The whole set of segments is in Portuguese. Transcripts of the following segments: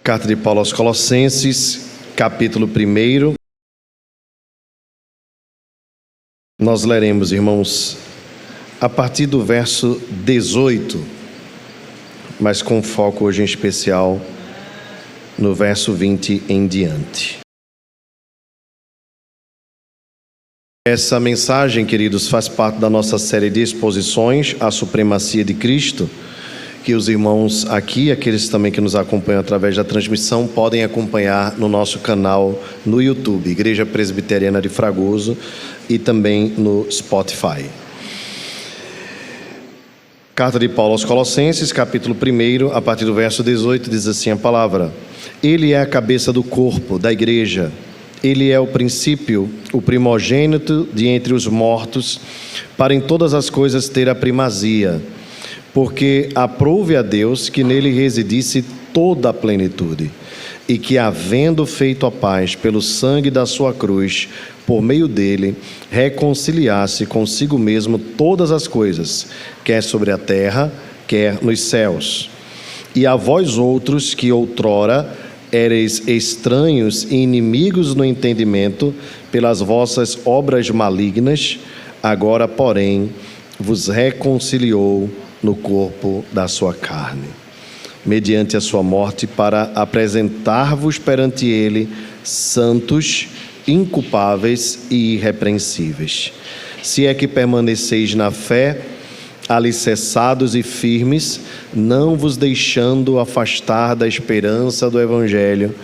Carta de Paulo aos Colossenses, capítulo 1. Nós leremos, irmãos, a partir do verso 18, mas com foco hoje em especial no verso 20 em diante. Essa mensagem, queridos, faz parte da nossa série de exposições à supremacia de Cristo, que os irmãos aqui, aqueles também que nos acompanham através da transmissão, podem acompanhar no nosso canal no YouTube, Igreja Presbiteriana de Fragoso, e também no Spotify. Carta de Paulo aos Colossenses, capítulo 1, a partir do verso 18, diz assim a palavra: Ele é a cabeça do corpo, da igreja. Ele é o princípio, o primogênito de entre os mortos, para em todas as coisas ter a primazia, porque aprouve a Deus que nele residisse toda a plenitude, e que, havendo feito a paz pelo sangue da sua cruz, por meio dele, reconciliasse consigo mesmo todas as coisas, quer sobre a terra, quer nos céus. E a vós outros, que outrora éreis estranhos e inimigos no entendimento, pelas vossas obras malignas, agora, porém, vos reconciliou no corpo da sua carne, mediante a sua morte, para apresentar-vos perante ele santos, inculpáveis e irrepreensíveis. Se é que permaneceis na fé, alicerçados e firmes, não vos deixando afastar da esperança do Evangelho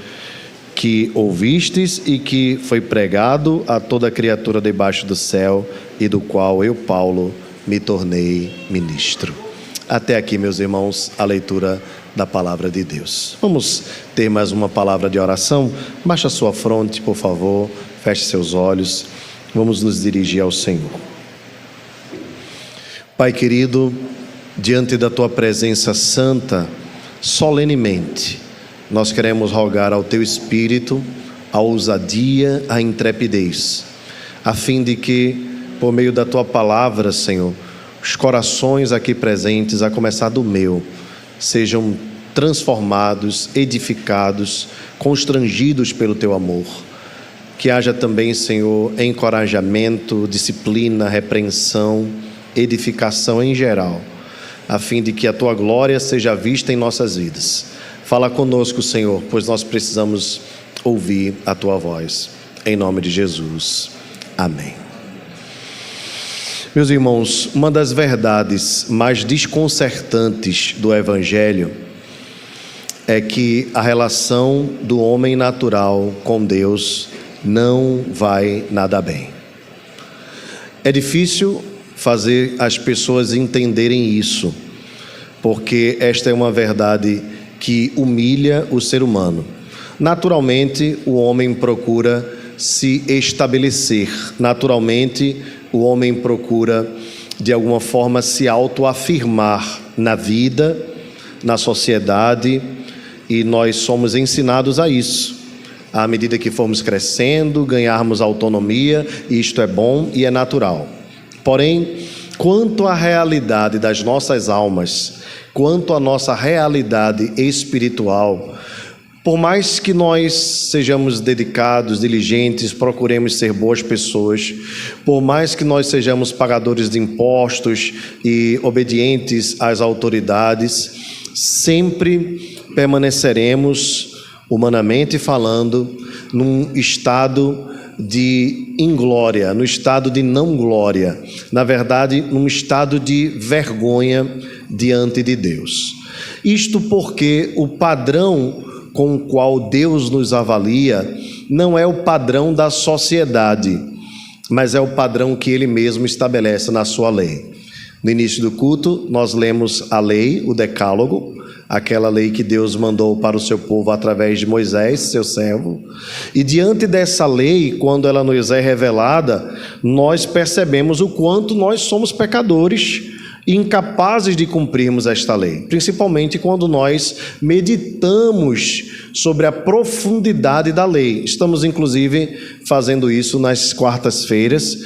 que ouvistes e que foi pregado a toda criatura debaixo do céu, e do qual eu, Paulo, me tornei ministro. Até aqui, meus irmãos, a leitura da palavra de Deus. Vamos ter mais uma palavra de oração. Baixe a sua fronte, por favor, feche seus olhos. Vamos nos dirigir ao Senhor. Pai querido, diante da tua presença santa, solenemente, nós queremos rogar ao teu Espírito a ousadia, a intrepidez, a fim de que, por meio da tua palavra, Senhor, os corações aqui presentes, a começar do meu, sejam transformados, edificados, constrangidos pelo teu amor. Que haja também, Senhor, encorajamento, disciplina, repreensão, edificação em geral, a fim de que a tua glória seja vista em nossas vidas. Fala conosco, Senhor, pois nós precisamos ouvir a tua voz. Em nome de Jesus. Amém. Meus irmãos, uma das verdades mais desconcertantes do Evangelho é que a relação do homem natural com Deus não vai nada bem. É difícil fazer as pessoas entenderem isso, porque esta é uma verdade que humilha o ser humano. Naturalmente, o homem procura se estabelecer. Naturalmente, o homem procura, de alguma forma, se autoafirmar na vida, na sociedade, e nós somos ensinados a isso. À medida que formos crescendo, ganharmos autonomia, e isto é bom e é natural. Porém, quanto à realidade das nossas almas, quanto à nossa realidade espiritual, por mais que nós sejamos dedicados, diligentes, procuremos ser boas pessoas, por mais que nós sejamos pagadores de impostos e obedientes às autoridades, sempre permaneceremos, humanamente falando, num estado de inglória, no estado de não glória, na verdade, num estado de vergonha diante de Deus. Isto porque o padrão com o qual Deus nos avalia não é o padrão da sociedade, mas é o padrão que Ele mesmo estabelece na sua lei. No início do culto, nós lemos a lei, o decálogo, aquela lei que Deus mandou para o seu povo através de Moisés, seu servo. E diante dessa lei, quando ela nos é revelada, nós percebemos o quanto nós somos pecadores incapazes de cumprirmos esta lei, principalmente quando nós meditamos sobre a profundidade da lei. Estamos, inclusive, fazendo isso nas quartas-feiras,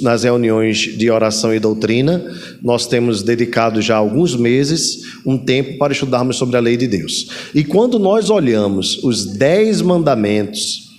nas reuniões de oração e doutrina. Nós temos dedicado já alguns meses, um tempo para estudarmos sobre a lei de Deus. E quando nós olhamos os 10 mandamentos,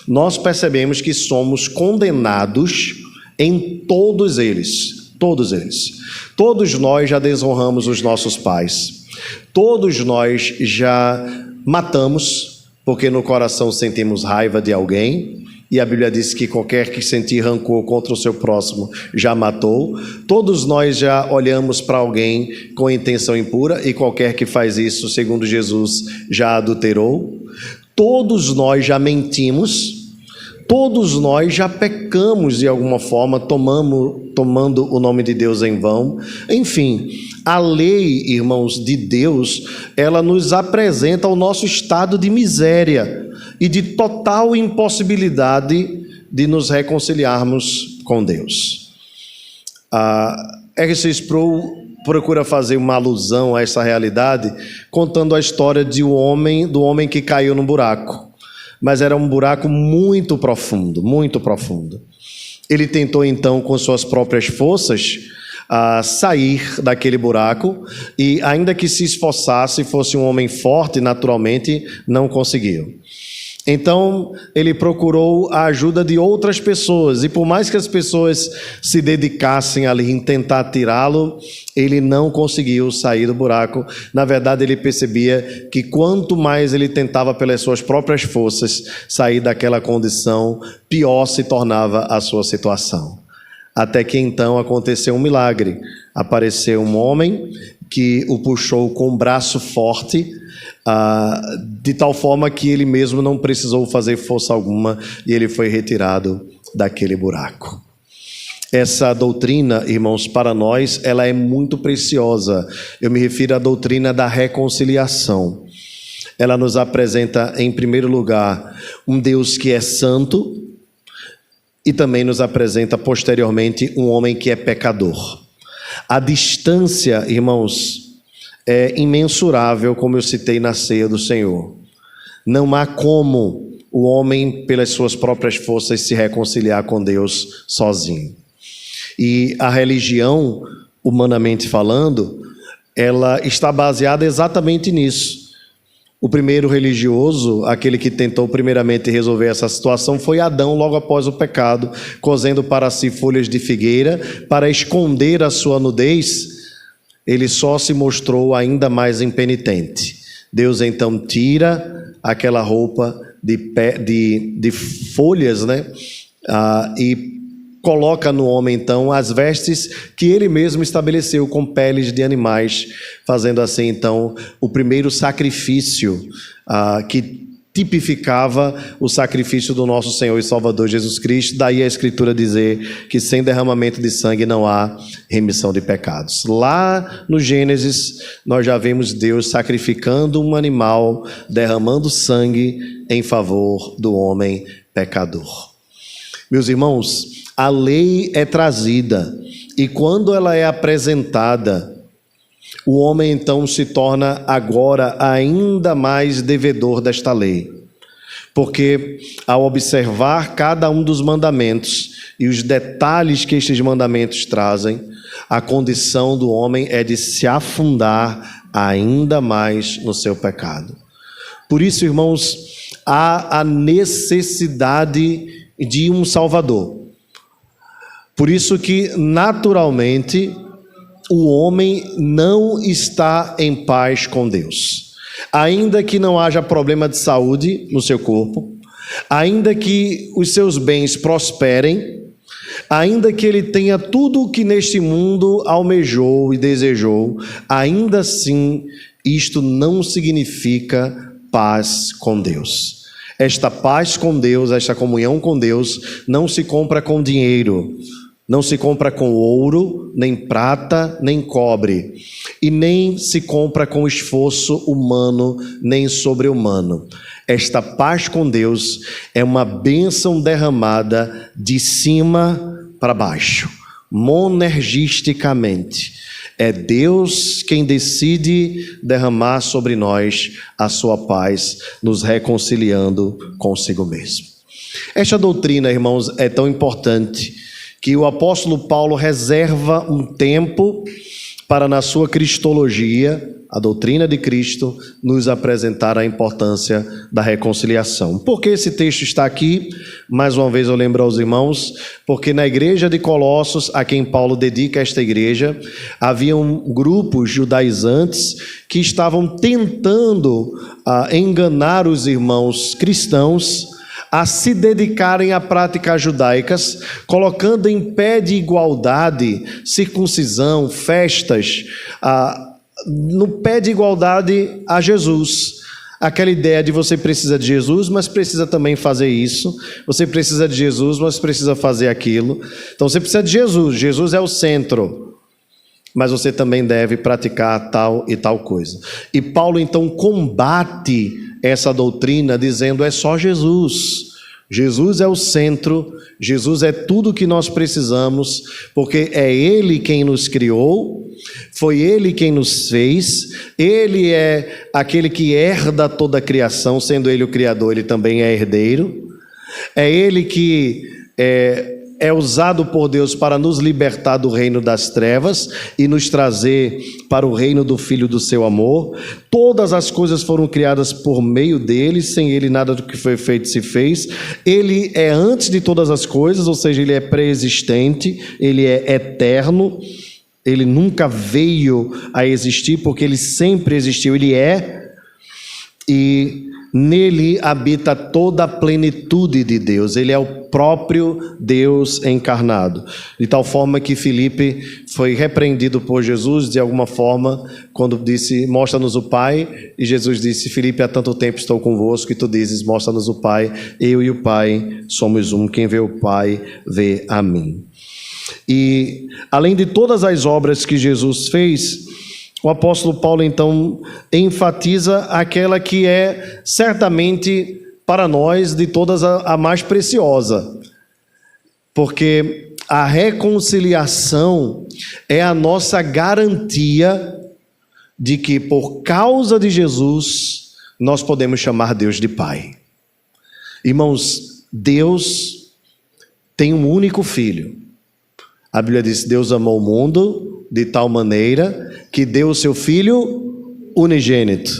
nós percebemos que somos condenados em todos eles. Todos eles. Todos nós já desonramos os nossos pais. Todos nós já matamos, porque no coração sentimos raiva de alguém. E a Bíblia diz que qualquer que sentir rancor contra o seu próximo já matou. Todos nós já olhamos para alguém com intenção impura, e qualquer que faz isso, segundo Jesus, já adulterou. Todos nós já mentimos. Todos nós já pecamos de alguma forma, tomando o nome de Deus em vão. Enfim, a lei, irmãos, de Deus, ela nos apresenta o nosso estado de miséria e de total impossibilidade de nos reconciliarmos com Deus. R.C. Sproul procura fazer uma alusão a essa realidade, contando a história do homem que caiu no buraco. Mas era um buraco muito profundo, muito profundo. Ele tentou então, com suas próprias forças, sair daquele buraco, e ainda que se esforçasse, fosse um homem forte, naturalmente, não conseguiu. Então, ele procurou a ajuda de outras pessoas, e por mais que as pessoas se dedicassem ali em tentar tirá-lo, ele não conseguiu sair do buraco. Na verdade, ele percebia que quanto mais ele tentava pelas suas próprias forças sair daquela condição, pior se tornava a sua situação. Até que então aconteceu um milagre. Apareceu um homem que o puxou com um braço forte, de tal forma que ele mesmo não precisou fazer força alguma, e ele foi retirado daquele buraco. Essa doutrina, irmãos, para nós, ela é muito preciosa. Eu me refiro à doutrina da reconciliação. Ela nos apresenta, em primeiro lugar, um Deus que é santo, e também nos apresenta, posteriormente, um homem que é pecador. A distância, irmãos, é imensurável, como eu citei na ceia do Senhor. Não há como o homem, pelas suas próprias forças, se reconciliar com Deus sozinho. E a religião, humanamente falando, ela está baseada exatamente nisso. O primeiro religioso, aquele que tentou primeiramente resolver essa situação, foi Adão, logo após o pecado, cozendo para si folhas de figueira para esconder a sua nudez. Ele só se mostrou ainda mais impenitente. Deus então tira aquela roupa de folhas, né? E coloca no homem então as vestes que ele mesmo estabeleceu com peles de animais, fazendo assim então o primeiro sacrifício que tipificava o sacrifício do nosso Senhor e Salvador Jesus Cristo. Daí a Escritura dizer que sem derramamento de sangue não há remissão de pecados. Lá no Gênesis nós já vemos Deus sacrificando um animal, derramando sangue em favor do homem pecador. Meus irmãos, a lei é trazida, e quando ela é apresentada, o homem então se torna agora ainda mais devedor desta lei, porque ao observar cada um dos mandamentos e os detalhes que estes mandamentos trazem, a condição do homem é de se afundar ainda mais no seu pecado. Por isso, irmãos, há a necessidade de um Salvador. Por isso que, naturalmente, o homem não está em paz com Deus. Ainda que não haja problema de saúde no seu corpo, ainda que os seus bens prosperem, ainda que ele tenha tudo o que neste mundo almejou e desejou, ainda assim, isto não significa paz com Deus. Esta paz com Deus, esta comunhão com Deus, não se compra com dinheiro, não se compra com ouro, nem prata, nem cobre, e nem se compra com esforço humano, nem sobre-humano. Esta paz com Deus é uma bênção derramada de cima para baixo. monergisticamente. É Deus quem decide derramar sobre nós a sua paz, nos reconciliando consigo mesmo. Esta doutrina, irmãos, é tão importante que o apóstolo Paulo reserva um tempo para, na sua cristologia, a doutrina de Cristo, nos apresentar a importância da reconciliação. Por que esse texto está aqui? Mais uma vez eu lembro aos irmãos, porque na igreja de Colossos, a quem Paulo dedica esta igreja, haviam grupos judaizantes que estavam tentando enganar os irmãos cristãos a se dedicarem a práticas judaicas, colocando em pé de igualdade circuncisão, festas, no pé de igualdade a Jesus. Aquela ideia de você precisa de Jesus, mas precisa também fazer isso. Você precisa de Jesus, mas precisa fazer aquilo. Então você precisa de Jesus. Jesus é o centro, mas você também deve praticar tal e tal coisa. E Paulo então combate essa doutrina dizendo: é só Jesus. Jesus é o centro, Jesus é tudo que nós precisamos, porque é Ele quem nos criou, foi Ele quem nos fez, Ele é aquele que herda toda a criação, sendo Ele o Criador, Ele também é herdeiro, é Ele que é usado por Deus para nos libertar do reino das trevas e nos trazer para o reino do Filho do seu amor. Todas as coisas foram criadas por meio dele, sem ele nada do que foi feito se fez. Ele é antes de todas as coisas, ou seja, ele é pré-existente, ele é eterno, ele nunca veio a existir porque ele sempre existiu, ele é, e nele habita toda a plenitude de Deus. Ele é o próprio Deus encarnado. De tal forma que Filipe foi repreendido por Jesus de alguma forma, quando disse: mostra-nos o Pai. E Jesus disse: Filipe, há tanto tempo estou convosco e tu dizes: mostra-nos o Pai. Eu e o Pai somos um. Quem vê o Pai vê a mim. E além de todas as obras que Jesus fez, o apóstolo Paulo então enfatiza aquela que é certamente para nós de todas a mais preciosa, porque a reconciliação é a nossa garantia de que por causa de Jesus nós podemos chamar Deus de Pai. Irmãos, Deus tem um único Filho. A Bíblia diz: Deus amou o mundo de tal maneira que deu o seu Filho unigênito.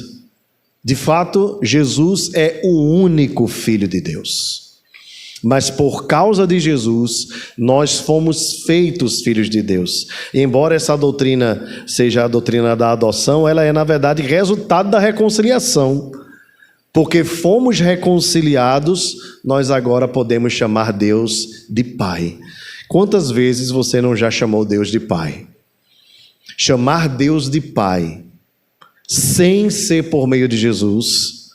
De fato, Jesus é o único Filho de Deus. Mas por causa de Jesus, nós fomos feitos filhos de Deus. E embora essa doutrina seja a doutrina da adoção, ela é na verdade resultado da reconciliação. Porque fomos reconciliados, nós agora podemos chamar Deus de Pai. Quantas vezes você não já chamou Deus de Pai? Chamar Deus de Pai, sem ser por meio de Jesus,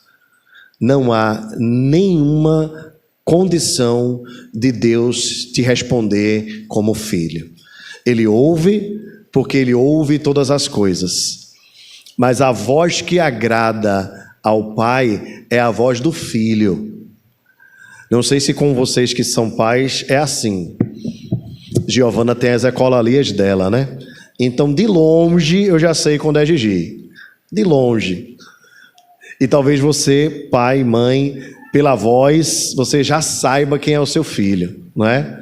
não há nenhuma condição de Deus te responder como filho. Ele ouve, porque Ele ouve todas as coisas. Mas a voz que agrada ao Pai é a voz do Filho. Não sei se com vocês que são pais é assim. Giovana tem as ecolalias dela, né? Então, de longe, eu já sei quando é Gigi. De longe. E talvez você, pai, mãe, pela voz, você já saiba quem é o seu filho, não é?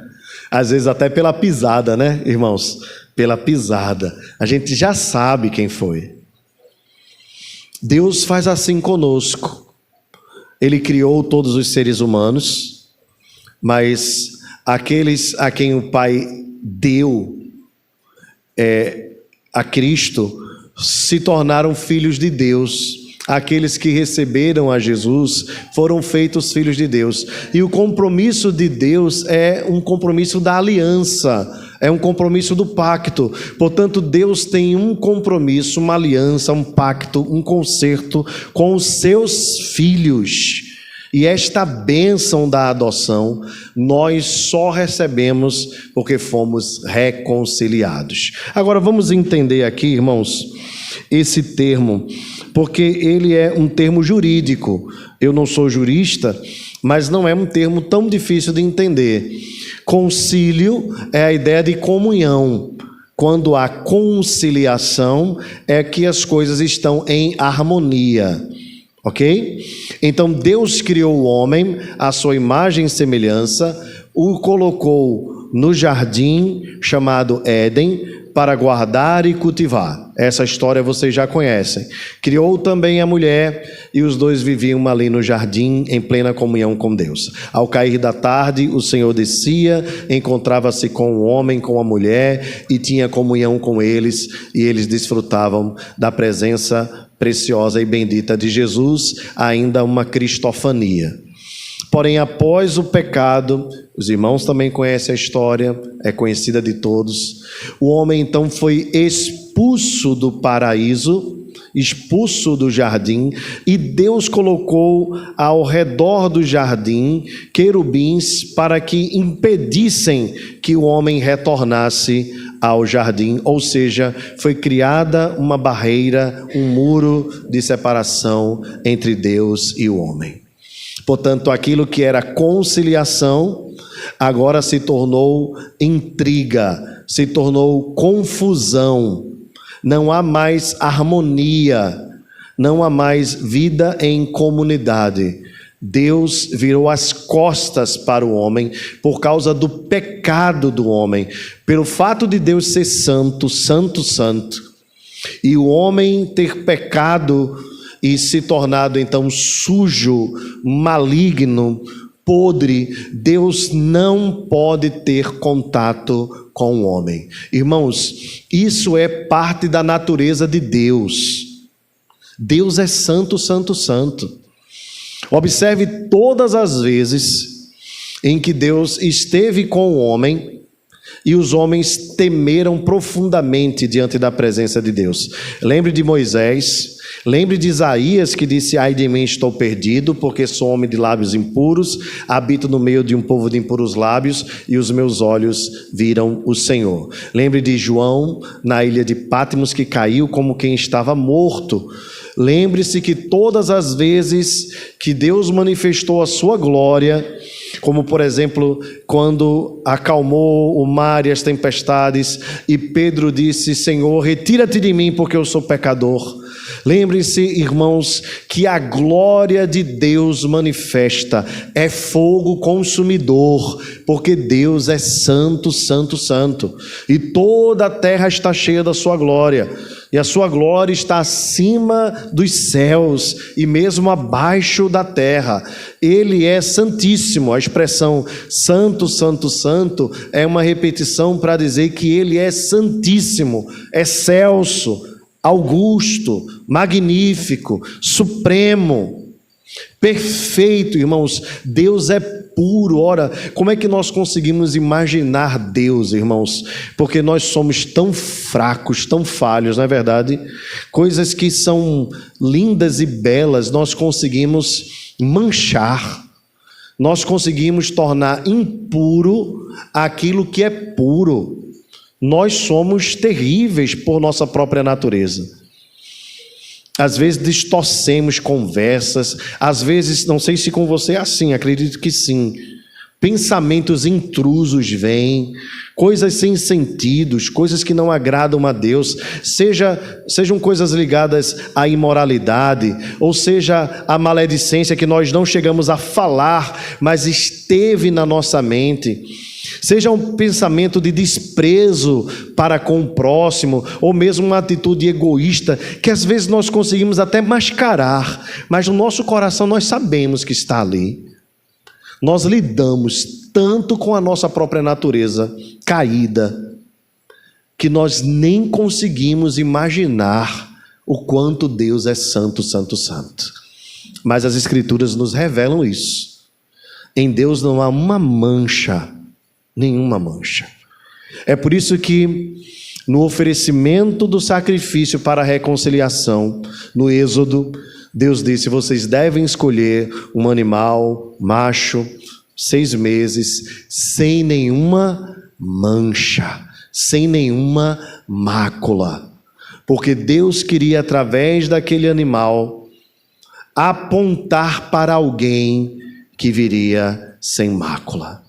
Às vezes até pela pisada, né, irmãos? Pela pisada. A gente já sabe quem foi. Deus faz assim conosco. Ele criou todos os seres humanos, mas aqueles a quem o Pai deu a Cristo se tornaram filhos de Deus. Aqueles que receberam a Jesus foram feitos filhos de Deus. E o compromisso de Deus é um compromisso da aliança, é um compromisso do pacto. Portanto, Deus tem um compromisso, uma aliança, um pacto, um concerto com os seus filhos. E esta bênção da adoção nós só recebemos porque fomos reconciliados. Agora vamos entender aqui, irmãos, esse termo porque ele é um termo jurídico. Eu não sou jurista, mas não é um termo tão difícil de entender. Concílio é a ideia de comunhão. Quando há conciliação, é que as coisas estão em harmonia. Ok? Então Deus criou o homem à sua imagem e semelhança, o colocou no jardim chamado Éden para guardar e cultivar. Essa história vocês já conhecem. Criou também a mulher e os dois viviam ali no jardim em plena comunhão com Deus. Ao cair da tarde, o Senhor descia, encontrava-se com o homem, com a mulher e tinha comunhão com eles, e eles desfrutavam da presença preciosa e bendita de Jesus, ainda uma cristofania. Porém, após o pecado, os irmãos também conhecem a história, é conhecida de todos, o homem então foi expulso do paraíso, expulso do jardim, e Deus colocou ao redor do jardim querubins para que impedissem que o homem retornasse ao jardim, ou seja, foi criada uma barreira, um muro de separação entre Deus e o homem. Portanto, aquilo que era conciliação, agora se tornou intriga, se tornou confusão. Não há mais harmonia, não há mais vida em comunidade. Deus virou as costas para o homem por causa do pecado do homem. Pelo fato de Deus ser santo, santo, santo, e o homem ter pecado e se tornado então sujo, maligno, podre, Deus não pode ter contato com o homem. Irmãos, isso é parte da natureza de Deus. Deus é santo, santo, santo. Observe todas as vezes em que Deus esteve com o homem e os homens temeram profundamente diante da presença de Deus. Lembre de Moisés, lembre de Isaías que disse: ai de mim, estou perdido, porque sou homem de lábios impuros, habito no meio de um povo de impuros lábios e os meus olhos viram o Senhor. Lembre de João na ilha de Patmos, que caiu como quem estava morto. Lembre-se que todas as vezes que Deus manifestou a sua glória, como por exemplo, quando acalmou o mar e as tempestades, e Pedro disse: Senhor, retira-te de mim, porque eu sou pecador. Lembrem-se, irmãos, que a glória de Deus manifesta é fogo consumidor, porque Deus é santo, santo, santo, e toda a terra está cheia da sua glória. E a sua glória está acima dos céus e mesmo abaixo da terra. Ele é santíssimo. A expressão santo, santo, santo é uma repetição para dizer que ele é santíssimo, excelso, augusto, magnífico, supremo, perfeito. Irmãos, Deus é puro. Ora, como é que nós conseguimos imaginar Deus, irmãos? Porque nós somos tão fracos, tão falhos, não é verdade? Coisas que são lindas e belas, nós conseguimos manchar, nós conseguimos tornar impuro aquilo que é puro. Nós somos terríveis por nossa própria natureza. Às vezes distorcemos conversas, às vezes, não sei se com você é assim, acredito que sim, pensamentos intrusos vêm, coisas sem sentidos, coisas que não agradam a Deus, sejam coisas ligadas à imoralidade, ou seja, à maledicência que nós não chegamos a falar, mas esteve na nossa mente. Seja um pensamento de desprezo para com o próximo, ou mesmo uma atitude egoísta, que às vezes nós conseguimos até mascarar, mas no nosso coração nós sabemos que está ali. Nós lidamos tanto com a nossa própria natureza caída, que nós nem conseguimos imaginar o quanto Deus é santo, santo, santo. Mas as Escrituras nos revelam isso. Em Deus não há uma mancha, nenhuma mancha. É por isso que no oferecimento do sacrifício para a reconciliação, no Êxodo, Deus disse: vocês devem escolher um animal macho, 6 meses, sem nenhuma mancha, sem nenhuma mácula. porque Deus queria, através daquele animal, apontar para alguém que viria sem mácula.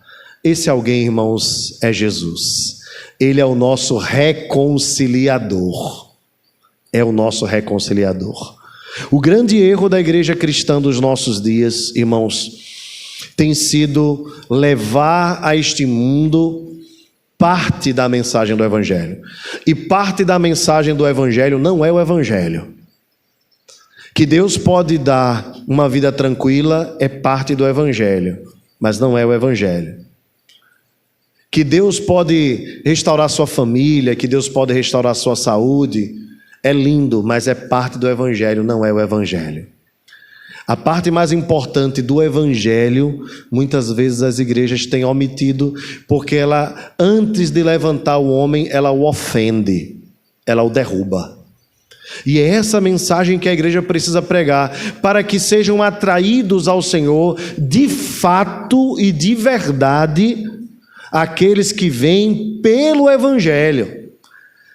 Esse alguém, irmãos, é Jesus. Ele é o nosso reconciliador. É o nosso reconciliador. O grande erro da igreja cristã dos nossos dias, irmãos, tem sido levar a este mundo parte da mensagem do Evangelho. E parte da mensagem do Evangelho não é o Evangelho. Que Deus pode dar uma vida tranquila é parte do Evangelho, mas não é o Evangelho. Que Deus pode restaurar sua família, que Deus pode restaurar sua saúde, é lindo, mas é parte do Evangelho, não é o Evangelho. A parte mais importante do Evangelho, muitas vezes as igrejas têm omitido, porque ela, antes de levantar o homem, ela o ofende, ela o derruba. E é essa mensagem que a igreja precisa pregar, para que sejam atraídos ao Senhor, de fato e de verdade, aqueles que vêm pelo Evangelho.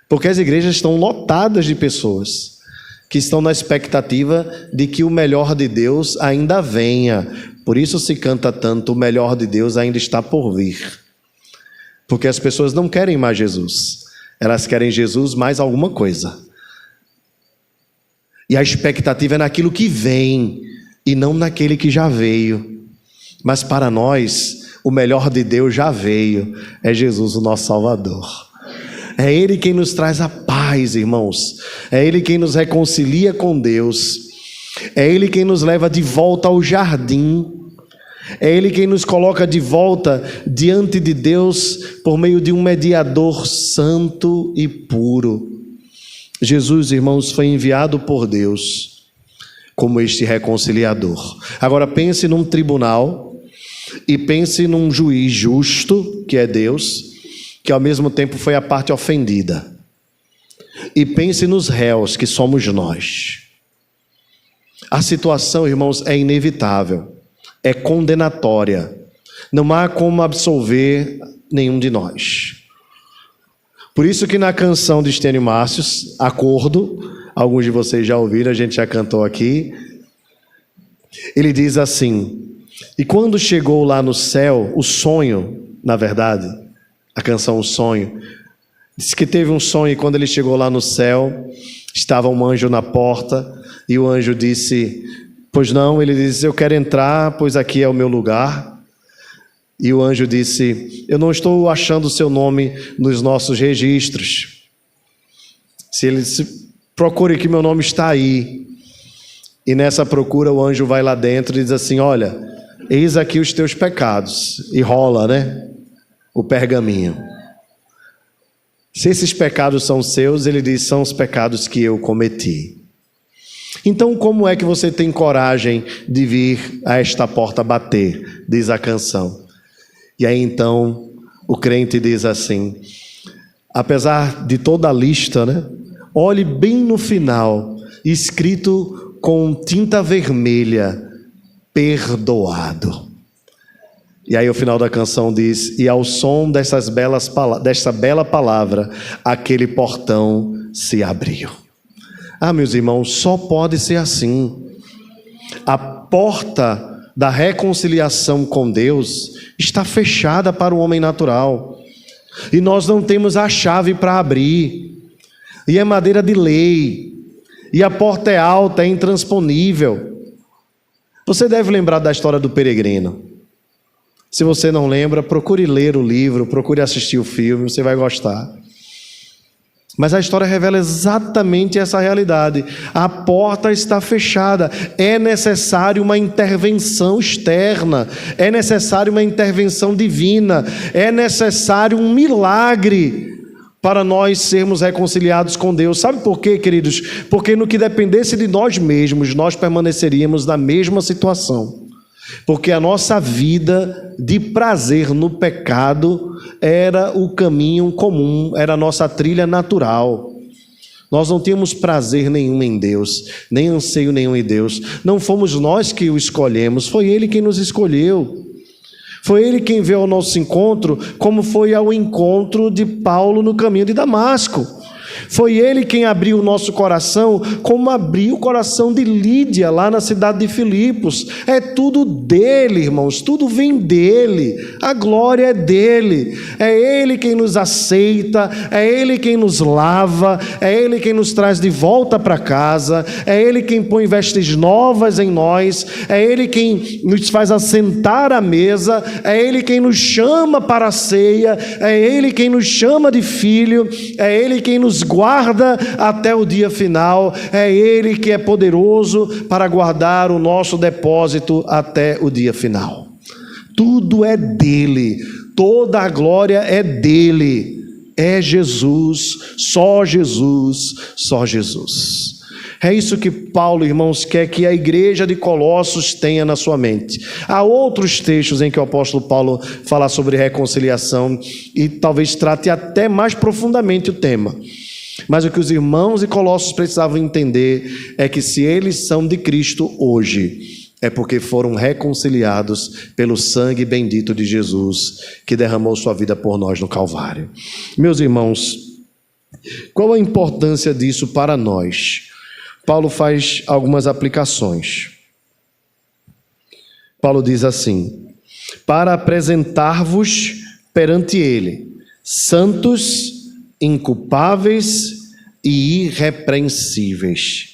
Porque as igrejas estão lotadas de pessoas que estão na expectativa de que o melhor de Deus ainda venha. Por isso se canta tanto, o melhor de Deus ainda está por vir. Porque as pessoas não querem mais Jesus, elas querem Jesus mais alguma coisa. E a expectativa é naquilo que vem e não naquele que já veio. Mas para nós, o melhor de Deus já veio, é Jesus, o nosso Salvador. É Ele quem nos traz a paz, irmãos. É Ele quem nos reconcilia com Deus. É Ele quem nos leva de volta ao jardim. É Ele quem nos coloca de volta diante de Deus por meio de um mediador santo e puro. Jesus, irmãos, foi enviado por Deus como este reconciliador. Agora pense num tribunal e pense num juiz justo, que é Deus, que ao mesmo tempo foi a parte ofendida. E pense nos réus, que somos nós. A situação, irmãos, é inevitável, é condenatória. Não há como absolver nenhum de nós. Por isso que na canção de Estênio Márcios, Acordo, alguns de vocês já ouviram, a gente já cantou aqui, ele diz assim: e quando chegou lá no céu, o sonho, na verdade, a canção O Sonho, diz que teve um sonho e quando ele chegou lá no céu, estava um anjo na porta e o anjo disse, pois não, ele disse, eu quero entrar, pois aqui é o meu lugar. E o anjo disse, eu não estou achando o seu nome nos nossos registros. Se ele disse, procure que meu nome está aí. E nessa procura o anjo vai lá dentro e diz assim, olha, eis aqui os teus pecados. E rola, né? O pergaminho. Se esses pecados são seus, ele diz, são os pecados que eu cometi. Então, como é que você tem coragem de vir a esta porta bater? Diz a canção. E aí então, o crente diz assim, apesar de toda a lista, né? Olhe bem no final, escrito com tinta vermelha, perdoado. E aí o final da canção diz, e ao som dessa bela palavra, aquele portão se abriu. Ah, meus irmãos, só pode ser assim. A porta da reconciliação com Deus está fechada para o homem natural. E nós não temos a chave para abrir. E é madeira de lei. E a porta é alta, é intransponível. Você deve lembrar da história do peregrino. Se você não lembra, procure ler o livro, procure assistir o filme, você vai gostar. Mas a história revela exatamente essa realidade. A porta está fechada. É necessário uma intervenção externa. É necessário uma intervenção divina. É necessário um milagre para nós sermos reconciliados com Deus. Sabe por quê, queridos? Porque no que dependesse de nós mesmos, nós permaneceríamos na mesma situação. Porque a nossa vida de prazer no pecado era o caminho comum, era a nossa trilha natural. Nós não tínhamos prazer nenhum em Deus, nem anseio nenhum em Deus. Não fomos nós que o escolhemos, foi Ele quem nos escolheu. Foi Ele quem veio ao nosso encontro, como foi ao encontro de Paulo no caminho de Damasco. Foi Ele quem abriu o nosso coração, como abriu o coração de Lídia lá na cidade de Filipos. É tudo dele, irmãos, tudo vem dele, a glória é dele. É Ele quem nos aceita, é Ele quem nos lava, é Ele quem nos traz de volta para casa, é Ele quem põe vestes novas em nós, é Ele quem nos faz assentar à mesa, é Ele quem nos chama para a ceia, é Ele quem nos chama de filho, é Ele quem nos guarda até o dia final, é Ele que é poderoso para guardar o nosso depósito até o dia final. Tudo é dele, toda a glória é dele, é Jesus, só Jesus, só Jesus. É isso que Paulo, irmãos, quer que a igreja de Colossos tenha na sua mente. Há outros textos em que o apóstolo Paulo fala sobre reconciliação e talvez trate até mais profundamente o tema. Mas o que os irmãos de Colossos precisavam entender é que se eles são de Cristo hoje, é porque foram reconciliados pelo sangue bendito de Jesus, que derramou sua vida por nós no Calvário. Meus irmãos, qual a importância disso para nós? Paulo faz algumas aplicações. Paulo diz assim: para apresentar-vos perante Ele, santos, inculpáveis e irrepreensíveis,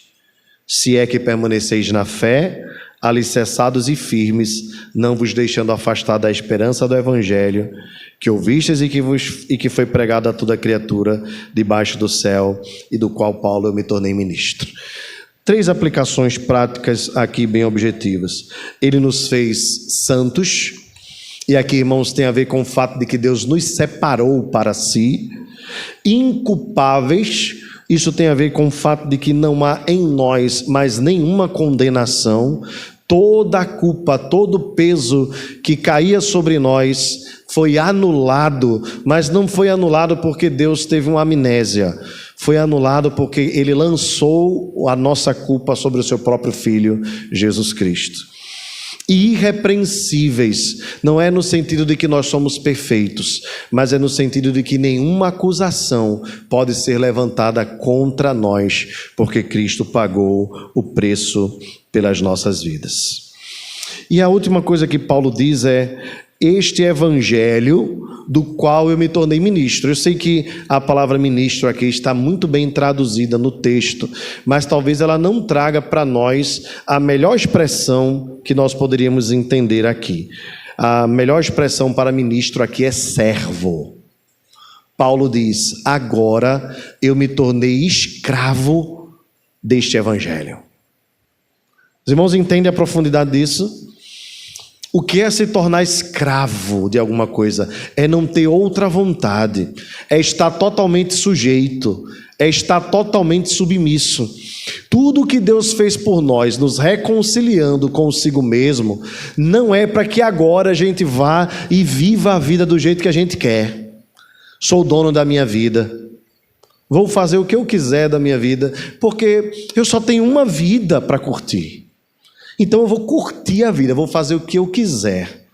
se é que permaneceis na fé, alicerçados e firmes, não vos deixando afastar da esperança do Evangelho, que ouvistes e que foi pregado a toda criatura debaixo do céu, e do qual Paulo eu me tornei ministro. 3 aplicações práticas aqui bem objetivas. Ele nos fez santos, e aqui, irmãos, tem a ver com o fato de que Deus nos separou para si. Inculpáveis, isso tem a ver com o fato de que não há em nós mais nenhuma condenação. Toda a culpa, todo o peso que caía sobre nós foi anulado, mas não foi anulado porque Deus teve uma amnésia. Foi anulado porque Ele lançou a nossa culpa sobre o seu próprio Filho, Jesus Cristo. E irrepreensíveis, não é no sentido de que nós somos perfeitos, mas é no sentido de que nenhuma acusação pode ser levantada contra nós, porque Cristo pagou o preço pelas nossas vidas. E a última coisa que Paulo diz é: este evangelho do qual eu me tornei ministro. Eu sei que a palavra ministro aqui está muito bem traduzida no texto, mas talvez ela não traga para nós a melhor expressão que nós poderíamos entender aqui. A melhor expressão para ministro aqui é servo. Paulo diz: agora eu me tornei escravo deste evangelho. Os irmãos entendem a profundidade disso? O que é se tornar escravo de alguma coisa? É não ter outra vontade, é estar totalmente sujeito, é estar totalmente submisso. Tudo que Deus fez por nós, nos reconciliando consigo mesmo, não é para que agora a gente vá e viva a vida do jeito que a gente quer. Sou o dono da minha vida, vou fazer o que eu quiser da minha vida, porque eu só tenho uma vida para curtir. Então eu vou curtir a vida, vou fazer o que eu quiser,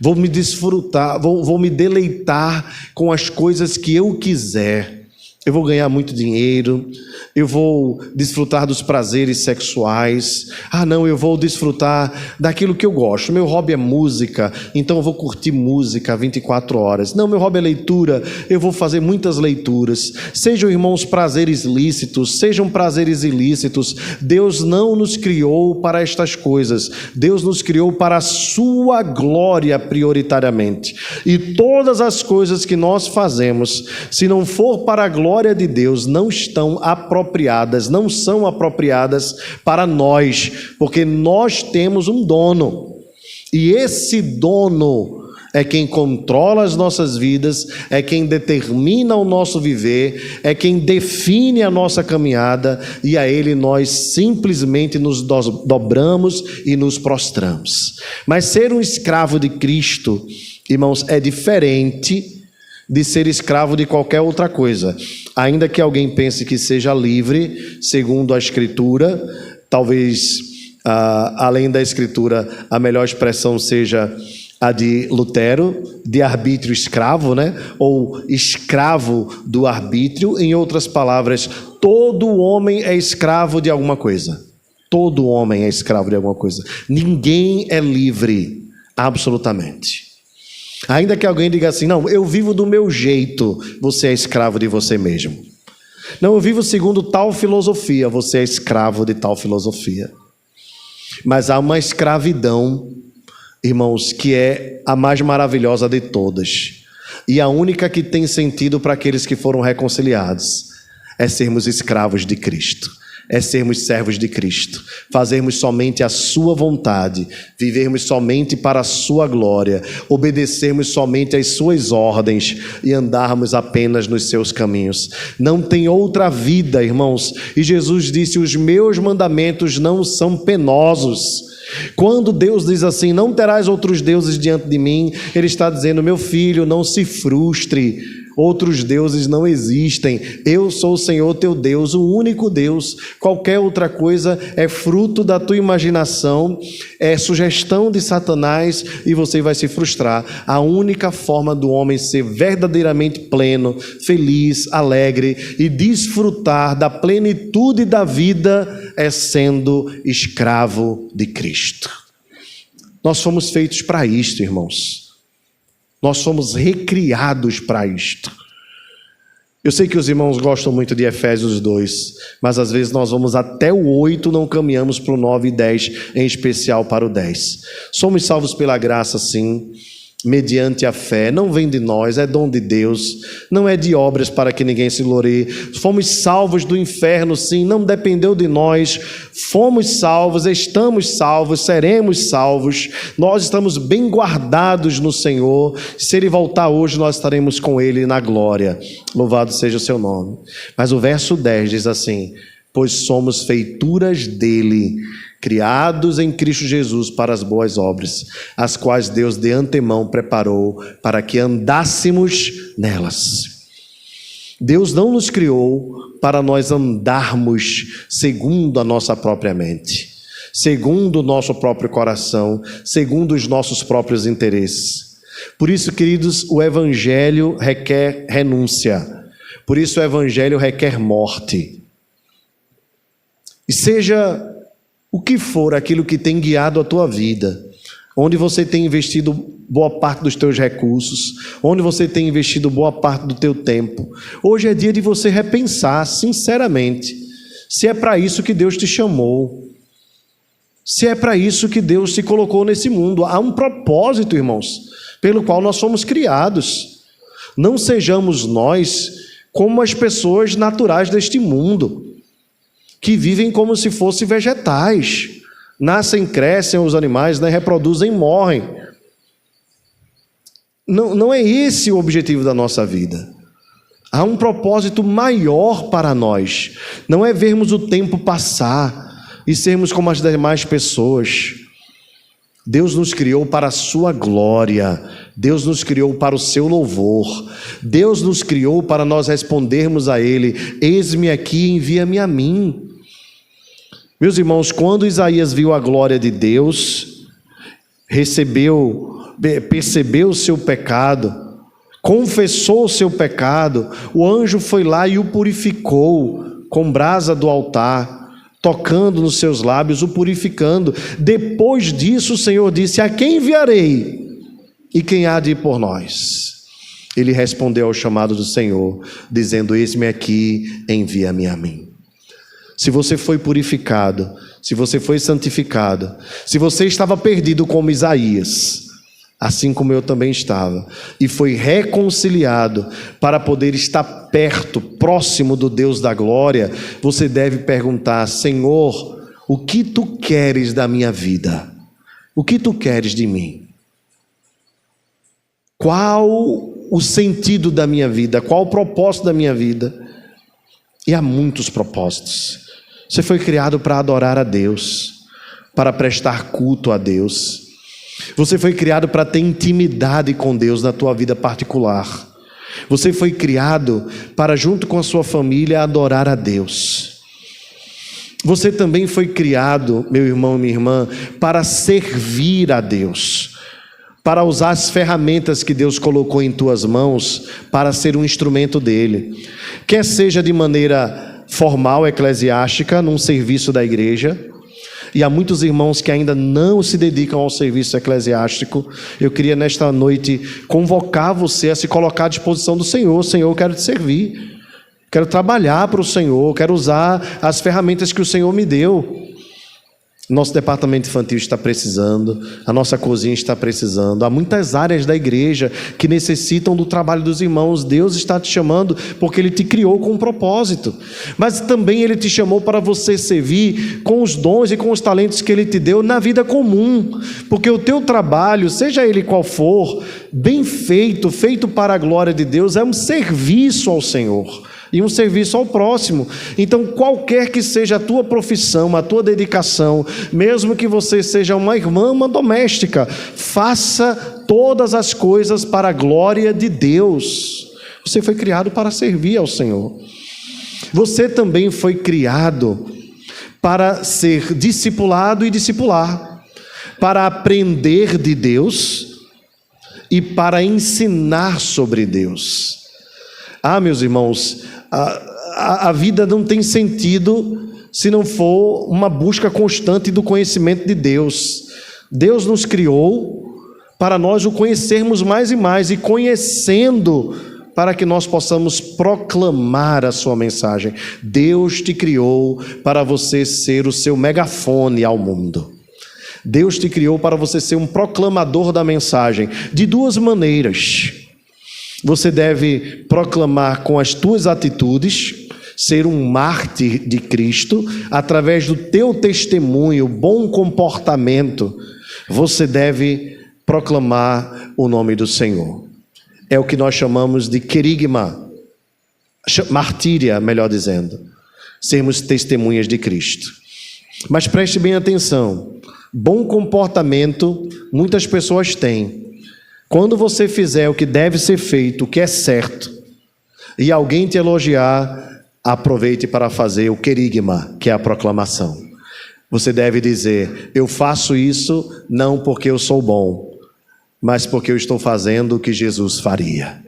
vou me desfrutar, vou me deleitar com as coisas que eu quiser. Eu vou ganhar muito dinheiro, eu vou desfrutar dos prazeres sexuais. Não, eu vou desfrutar daquilo que eu gosto. Meu hobby é música, então eu vou curtir música 24 horas. Não, meu hobby é leitura, eu vou fazer muitas leituras. Sejam, irmãos, prazeres lícitos, sejam prazeres ilícitos. Deus não nos criou para estas coisas. Deus nos criou para a sua glória prioritariamente. E todas as coisas que nós fazemos, se não for para a glória de Deus, não estão apropriadas, não são apropriadas para nós, porque nós temos um dono, e esse dono é quem controla as nossas vidas, é quem determina o nosso viver, é quem define a nossa caminhada, e a Ele nós simplesmente nos dobramos e nos prostramos. Mas ser um escravo de Cristo, irmãos, é diferente de ser escravo de qualquer outra coisa. Ainda que alguém pense que seja livre, segundo a Escritura, talvez além da Escritura a melhor expressão seja A de Lutero, de arbítrio escravo, né? Ou escravo do arbítrio. Em outras palavras, todo homem é escravo de alguma coisa. Todo homem é escravo de alguma coisa. Ninguém é livre, absolutamente. Ainda que alguém diga assim, não, eu vivo do meu jeito, você é escravo de você mesmo. Não, eu vivo segundo tal filosofia, você é escravo de tal filosofia. Mas há uma escravidão, irmãos, que é a mais maravilhosa de todas. E a única que tem sentido para aqueles que foram reconciliados. É sermos escravos de Cristo. É sermos servos de Cristo, fazermos somente a sua vontade, vivermos somente para a sua glória, obedecermos somente às suas ordens e andarmos apenas nos seus caminhos. Não tem outra vida, irmãos. E Jesus disse, os meus mandamentos não são penosos. Quando Deus diz assim, não terás outros deuses diante de mim, Ele está dizendo, meu filho, não se frustre. Outros deuses não existem. Eu sou o Senhor teu Deus, o único Deus. Qualquer outra coisa é fruto da tua imaginação, é sugestão de Satanás e você vai se frustrar. A única forma do homem ser verdadeiramente pleno, feliz, alegre e desfrutar da plenitude da vida é sendo escravo de Cristo. Nós fomos feitos para isto, irmãos. Nós somos recriados para isto. Eu sei que os irmãos gostam muito de Efésios 2, mas às vezes nós vamos até o 8, não caminhamos para o 9 e 10, em especial para o 10. Somos salvos pela graça, sim, mediante a fé. Não vem de nós, é dom de Deus. Não é de obras para que ninguém se glorie. Fomos salvos do inferno, sim, não dependeu de nós. Fomos salvos, estamos salvos, seremos salvos. Nós estamos bem guardados no Senhor. Se Ele voltar hoje, nós estaremos com Ele na glória. Louvado seja o seu nome. Mas o verso 10 diz assim, pois somos feituras dEle, criados em Cristo Jesus para as boas obras, as quais Deus de antemão preparou para que andássemos nelas. Deus não nos criou para nós andarmos segundo a nossa própria mente, segundo o nosso próprio coração, segundo os nossos próprios interesses. Por isso, queridos, o Evangelho requer renúncia. Por isso o Evangelho requer morte. E seja o que for aquilo que tem guiado a tua vida, onde você tem investido boa parte dos teus recursos, onde você tem investido boa parte do teu tempo, hoje é dia de você repensar sinceramente, se é para isso que Deus te chamou, se é para isso que Deus te colocou nesse mundo. Há um propósito, irmãos, pelo qual nós fomos criados. Não sejamos nós como as pessoas naturais deste mundo, que vivem como se fossem vegetais. Nascem, crescem os animais, né? Reproduzem e morrem. Não é esse o objetivo da nossa vida. Há um propósito maior para nós. Não é vermos o tempo passar e sermos como as demais pessoas. Deus nos criou para a sua glória. Deus nos criou para o seu louvor. Deus nos criou para nós respondermos a Ele, eis-me aqui, envia-me a mim. Meus irmãos, quando Isaías viu a glória de Deus, percebeu o seu pecado, confessou o seu pecado, o anjo foi lá e o purificou com brasa do altar, tocando nos seus lábios, o purificando. Depois disso o Senhor disse, a quem enviarei? E quem há de ir por nós? Ele respondeu ao chamado do Senhor, dizendo, eis-me aqui, envia-me a mim. Se você foi purificado, se você foi santificado, se você estava perdido como Isaías, assim como eu também estava, e foi reconciliado para poder estar perto, próximo do Deus da glória, você deve perguntar, Senhor, o que tu queres da minha vida? O que tu queres de mim? Qual o sentido da minha vida? Qual o propósito da minha vida? E há muitos propósitos. Você foi criado para adorar a Deus, para prestar culto a Deus. Você foi criado para ter intimidade com Deus na tua vida particular. Você foi criado para, junto com a sua família, adorar a Deus. Você também foi criado, meu irmão e minha irmã, para servir a Deus. para usar as ferramentas que Deus colocou em tuas mãos para ser um instrumento dele. Quer seja de maneira formal, eclesiástica, num serviço da igreja, e há muitos irmãos que ainda não se dedicam ao serviço eclesiástico. Eu queria nesta noite convocar você a se colocar à disposição do Senhor. Senhor, eu quero te servir, quero trabalhar para o Senhor, quero usar as ferramentas que o Senhor me deu. Nosso departamento infantil está precisando, a nossa cozinha está precisando, há muitas áreas da igreja que necessitam do trabalho dos irmãos. Deus está te chamando porque Ele te criou com um propósito, mas também Ele te chamou para você servir com os dons e com os talentos que Ele te deu na vida comum, porque o teu trabalho, seja ele qual for, bem feito, feito para a glória de Deus, é um serviço ao Senhor e um serviço ao próximo. Então, qualquer que seja a tua profissão, a tua dedicação, mesmo que você seja uma irmã, uma doméstica, faça todas as coisas para a glória de Deus. Você foi criado para servir ao Senhor. Você também foi criado para ser discipulado e discipular, para aprender de Deus e para ensinar sobre Deus. Meus irmãos, a vida não tem sentido se não for uma busca constante do conhecimento de Deus. Deus nos criou para nós o conhecermos mais e mais, e conhecendo, para que nós possamos proclamar a sua mensagem. Deus te criou para você ser o seu megafone ao mundo. Deus te criou para você ser um proclamador da mensagem, de duas maneiras. Você deve proclamar com as tuas atitudes, ser um mártir de Cristo, através do teu testemunho, bom comportamento. Você deve proclamar o nome do Senhor. É o que nós chamamos de querigma, martíria, melhor dizendo. Sermos testemunhas de Cristo. Mas preste bem atenção, bom comportamento muitas pessoas têm. Quando você fizer o que deve ser feito, o que é certo, e alguém te elogiar, aproveite para fazer o querigma, que é a proclamação. Você deve dizer: eu faço isso não porque eu sou bom, mas porque eu estou fazendo o que Jesus faria.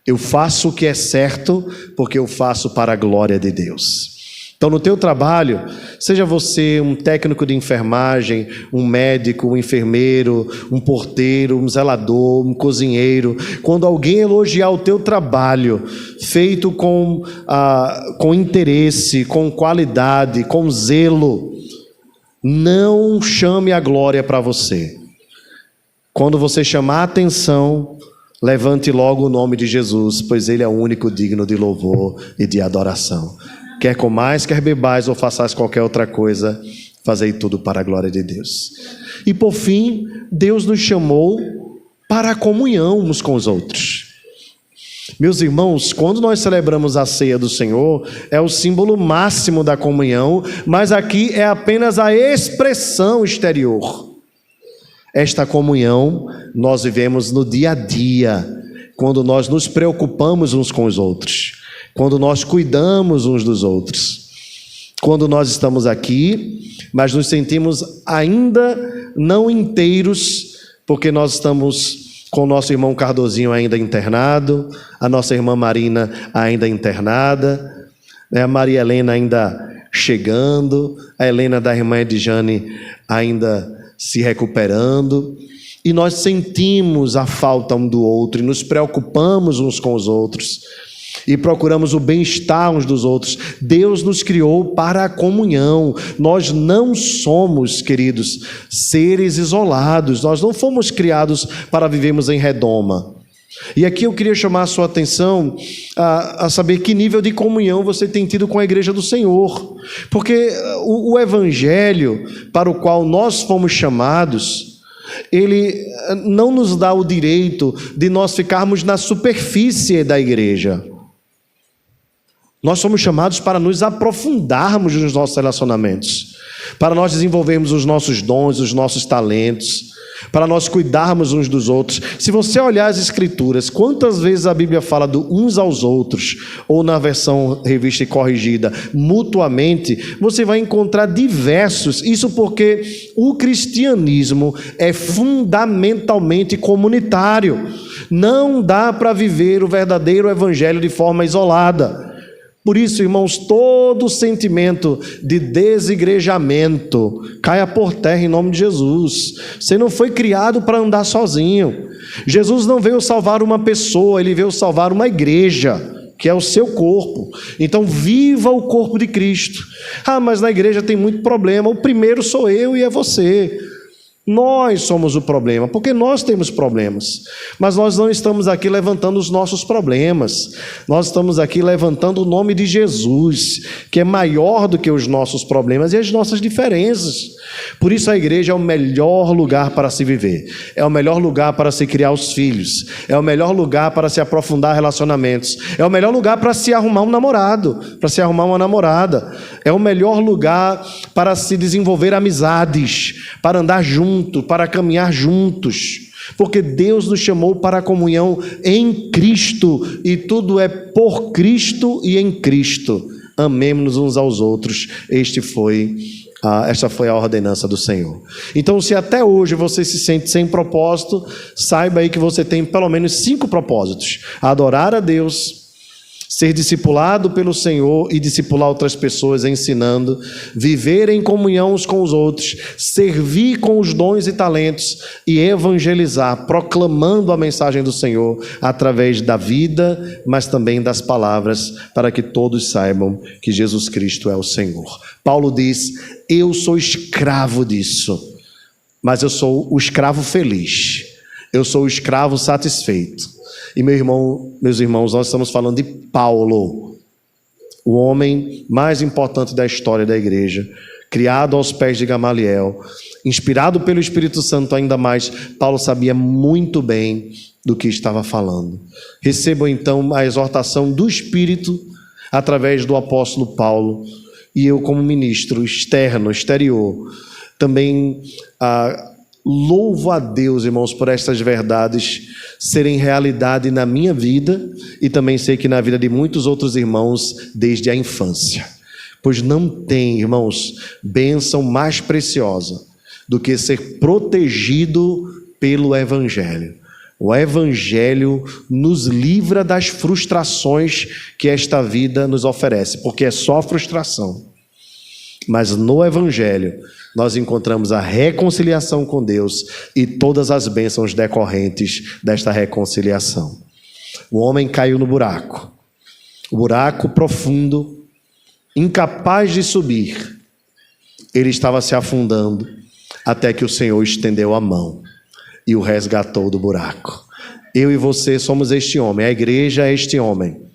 Eu faço o que é certo porque eu faço para a glória de Deus. Então, no teu trabalho, seja você um técnico de enfermagem, um médico, um enfermeiro, um porteiro, um zelador, um cozinheiro, quando alguém elogiar o teu trabalho, feito com interesse, com qualidade, com zelo, não chame a glória para você. Quando você chamar a atenção, levante logo o nome de Jesus, pois Ele é o único digno de louvor e de adoração. Quer comais, quer bebais ou façais qualquer outra coisa, fazei tudo para a glória de Deus. E por fim, Deus nos chamou para a comunhão uns com os outros. Meus irmãos, quando nós celebramos a ceia do Senhor, é o símbolo máximo da comunhão, mas aqui é apenas a expressão exterior. Esta comunhão nós vivemos no dia a dia, quando nós nos preocupamos uns com os outros, quando nós cuidamos uns dos outros, quando nós estamos aqui, mas nos sentimos ainda não inteiros, porque nós estamos com o nosso irmão Cardozinho ainda internado, a nossa irmã Marina ainda internada, a Maria Helena ainda chegando, a Helena da irmã Edjane ainda se recuperando, e nós sentimos a falta um do outro, e nos preocupamos uns com os outros, e procuramos o bem-estar uns dos outros. Deus nos criou para a comunhão. Nós não somos, queridos, seres isolados. Nós não fomos criados para vivermos em redoma. E aqui eu queria chamar a sua atenção a saber que nível de comunhão você tem tido com a igreja do Senhor. Porque o evangelho para o qual nós fomos chamados, ele não nos dá o direito de nós ficarmos na superfície da igreja. Nós somos chamados para nos aprofundarmos nos nossos relacionamentos, para nós desenvolvermos os nossos dons, os nossos talentos, para nós cuidarmos uns dos outros. Se você olhar as Escrituras, quantas vezes a Bíblia fala do uns aos outros, ou na versão revista e corrigida, mutuamente, você vai encontrar diversos. Isso porque o cristianismo é fundamentalmente comunitário. Não dá para viver o verdadeiro evangelho de forma isolada. Por isso, irmãos, todo sentimento de desigrejamento caia por terra em nome de Jesus. Você não foi criado para andar sozinho. Jesus não veio salvar uma pessoa, Ele veio salvar uma igreja, que é o seu corpo. Então viva o corpo de Cristo. Mas na igreja tem muito problema. O primeiro sou eu e é você. Nós somos o problema, porque nós temos problemas, mas nós não estamos aqui levantando os nossos problemas, nós estamos aqui levantando o nome de Jesus, que é maior do que os nossos problemas e as nossas diferenças. Por isso a igreja é o melhor lugar para se viver, é o melhor lugar para se criar os filhos, é o melhor lugar para se aprofundar relacionamentos, é o melhor lugar para se arrumar um namorado, para se arrumar uma namorada, é o melhor lugar para se desenvolver amizades, para andar juntos, para caminhar juntos, porque Deus nos chamou para a comunhão em Cristo, e tudo é por Cristo e em Cristo. Amemos-nos uns aos outros. Esta foi a ordenança do Senhor. Então, se até hoje você se sente sem propósito, saiba aí que você tem pelo menos 5 propósitos: adorar a Deus, ser discipulado pelo Senhor e discipular outras pessoas ensinando, viver em comunhão uns com os outros, servir com os dons e talentos e evangelizar, proclamando a mensagem do Senhor através da vida, mas também das palavras, para que todos saibam que Jesus Cristo é o Senhor. Paulo diz: eu sou escravo disso, mas eu sou o escravo feliz, eu sou o escravo satisfeito. E meus irmãos, nós estamos falando de Paulo, o homem mais importante da história da igreja, criado aos pés de Gamaliel, inspirado pelo Espírito Santo ainda mais. Paulo sabia muito bem do que estava falando. Recebam então a exortação do Espírito através do apóstolo Paulo, e eu, como ministro exterior, também louvo a Deus, irmãos, por estas verdades serem realidade na minha vida, e também sei que na vida de muitos outros irmãos desde a infância. Pois não tem, irmãos, bênção mais preciosa do que ser protegido pelo Evangelho. O Evangelho nos livra das frustrações que esta vida nos oferece, porque é só frustração. Mas no Evangelho nós encontramos a reconciliação com Deus e todas as bênçãos decorrentes desta reconciliação. O homem caiu no buraco, o buraco profundo, incapaz de subir. Ele estava se afundando até que o Senhor estendeu a mão e o resgatou do buraco. Eu e você somos este homem, a igreja é este homem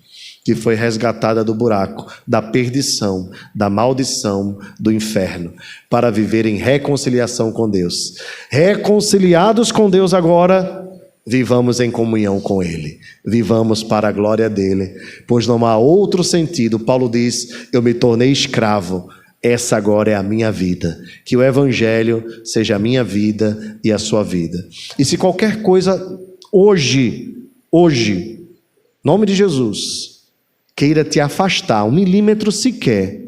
que foi resgatada do buraco, da perdição, da maldição, do inferno, para viver em reconciliação com Deus. Reconciliados com Deus agora, vivamos em comunhão com Ele, vivamos para a glória dEle, pois não há outro sentido. Paulo diz: eu me tornei escravo, essa agora é a minha vida. Que o Evangelho seja a minha vida e a sua vida. E se qualquer coisa hoje, em nome de Jesus, queira te afastar 1 milímetro sequer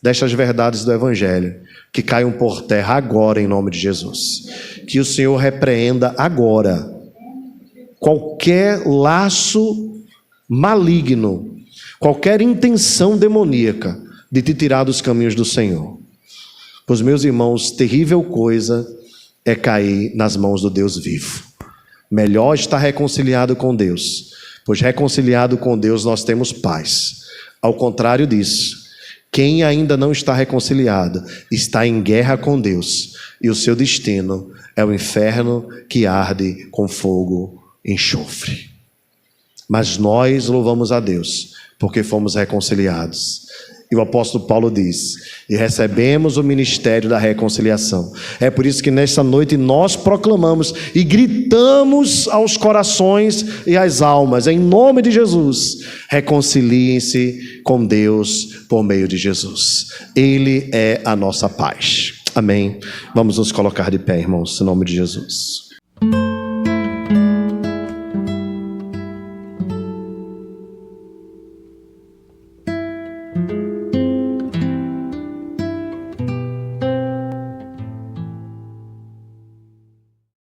destas verdades do Evangelho, que caiam por terra agora em nome de Jesus. Que o Senhor repreenda agora qualquer laço maligno, qualquer intenção demoníaca de te tirar dos caminhos do Senhor. Pois, meus irmãos, terrível coisa é cair nas mãos do Deus vivo. Melhor estar reconciliado com Deus, pois reconciliado com Deus nós temos paz. Ao contrário disso, quem ainda não está reconciliado está em guerra com Deus, e o seu destino é o inferno que arde com fogo e enxofre. Mas nós louvamos a Deus porque fomos reconciliados. E o apóstolo Paulo diz: e recebemos o ministério da reconciliação. É por isso que nesta noite nós proclamamos e gritamos aos corações e às almas, em nome de Jesus: reconciliem-se com Deus por meio de Jesus. Ele é a nossa paz. Amém. Vamos nos colocar de pé, irmãos, em nome de Jesus.